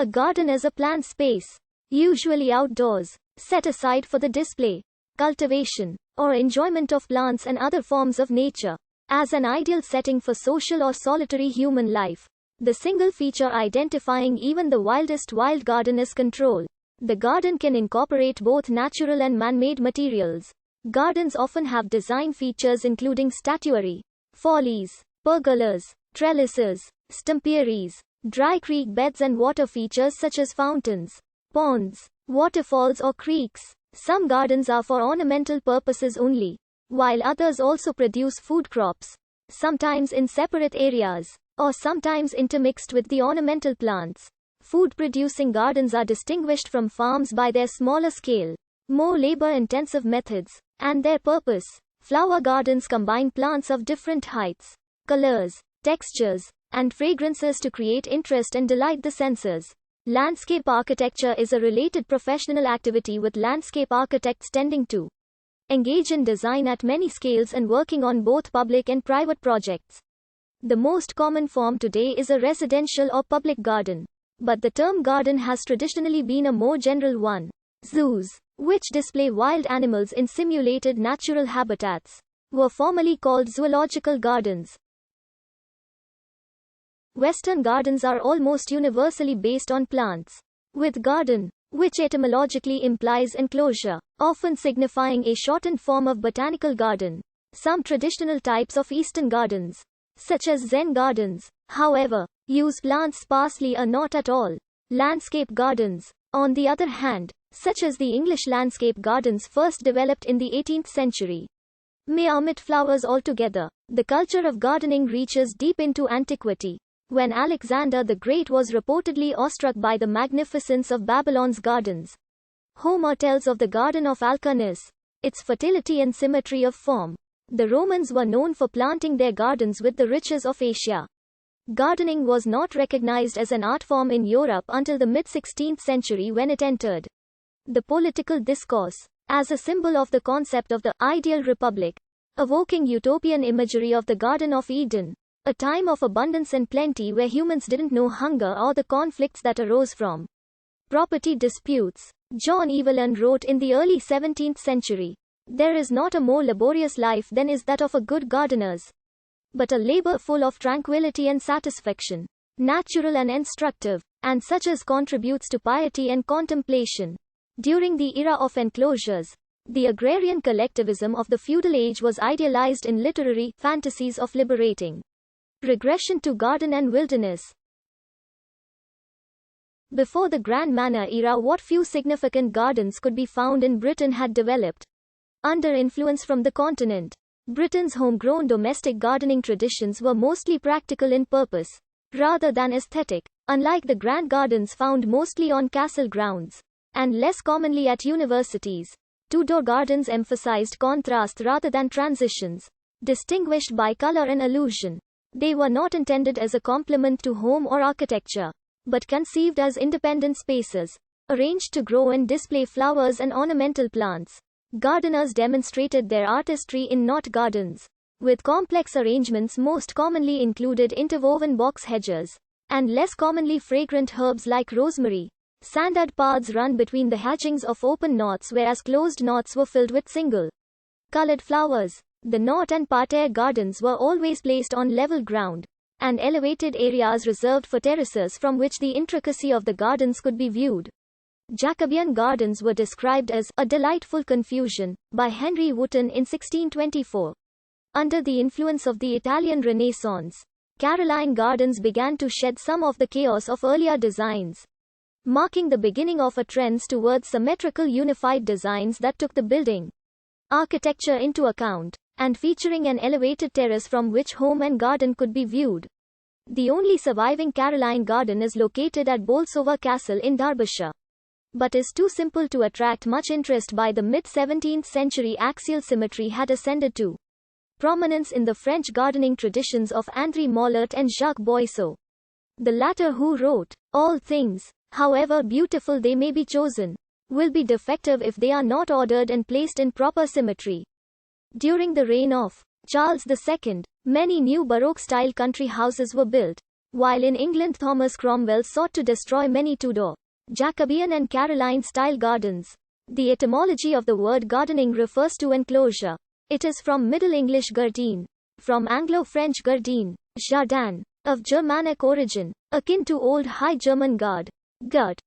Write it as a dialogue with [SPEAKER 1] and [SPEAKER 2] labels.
[SPEAKER 1] A garden is a planned space, usually outdoors, set aside for the display, cultivation, or enjoyment of plants and other forms of nature. As an ideal setting for social or solitary human life, the single feature identifying even the wildest wild garden is control. The garden can incorporate both natural and man-made materials. Gardens often have design features including statuary, follies, pergolas, trellises, stumperies, dry creek beds and water features such as fountains, ponds, waterfalls or creeks. Some gardens are for ornamental purposes only, while others also produce food crops, sometimes in separate areas, or sometimes intermixed with the ornamental plants. Food-producing gardens are distinguished from farms by their smaller scale, more labor-intensive methods, and their purpose. Flower gardens combine plants of different heights, colors, textures, and fragrances to create interest and delight the senses. Landscape architecture is a related professional activity with landscape architects tending to engage in design at many scales and working on both public and private projects. The most common form today is a residential or public garden, but the term garden has traditionally been a more general one. Zoos, which display wild animals in simulated natural habitats, were formerly called zoological gardens. Western gardens are almost universally based on plants, with garden, which etymologically implies enclosure, often signifying a shortened form of botanical garden. Some traditional types of Eastern gardens, such as Zen gardens, however, use plants sparsely or not at all. Landscape gardens, on the other hand, such as the English landscape gardens first developed in the 18th century, may omit flowers altogether. The culture of gardening reaches deep into antiquity. When Alexander the Great was reportedly awestruck by the magnificence of Babylon's gardens, Homer tells of the Garden of Alcinous, its fertility and symmetry of form. The Romans were known for planting their gardens with the riches of Asia. Gardening was not recognized as an art form in Europe until the mid-16th century when it entered the political discourse, as a symbol of the concept of the ideal republic, evoking utopian imagery of the Garden of Eden, a time of abundance and plenty where humans didn't know hunger or the conflicts that arose from property disputes. John Evelyn wrote in the early 17th century, "There is not a more laborious life than is that of a good gardener's, but a labor full of tranquility and satisfaction, natural and instructive, and such as contributes to piety and contemplation." During the era of enclosures, the agrarian collectivism of the feudal age was idealized in literary fantasies of liberating regression to garden and wilderness. Before the Grand Manor era, what few significant gardens could be found in Britain had developed under influence from the continent. Britain's homegrown domestic gardening traditions were mostly practical in purpose, rather than aesthetic, unlike the grand gardens found mostly on castle grounds, and less commonly at universities. Tudor gardens emphasized contrast rather than transitions, distinguished by color and allusion. They were not intended as a complement to home or architecture, but conceived as independent spaces, arranged to grow and display flowers and ornamental plants. Gardeners demonstrated their artistry in knot gardens, with complex arrangements most commonly included interwoven box hedges, and less commonly fragrant herbs like rosemary. Sanded paths run between the hedgings of open knots, whereas closed knots were filled with single-colored flowers. The knot and parterre gardens were always placed on level ground, and elevated areas reserved for terraces from which the intricacy of the gardens could be viewed. Jacobean gardens were described as a delightful confusion by Henry Wotton in 1624. Under the influence of the Italian Renaissance, Caroline gardens began to shed some of the chaos of earlier designs, marking the beginning of a trend towards symmetrical unified designs that took the building architecture into account, and featuring an elevated terrace from which home and garden could be viewed. The only surviving Caroline garden is located at Bolsover Castle in Derbyshire, but is too simple to attract much interest. By the mid-17th century, axial symmetry had ascended to prominence in the French gardening traditions of André Mollart and Jacques Boisseau, the latter who wrote, "All things, however beautiful they may be chosen, will be defective if they are not ordered and placed in proper symmetry." During the reign of Charles II, many new Baroque-style country houses were built, While in England Thomas Cromwell sought to destroy many Tudor, Jacobean and Caroline-style gardens. The etymology of the word gardening refers to enclosure. It is from Middle English gardin, from Anglo-French gardin, jardin, of Germanic origin, akin to Old High German gard, gard.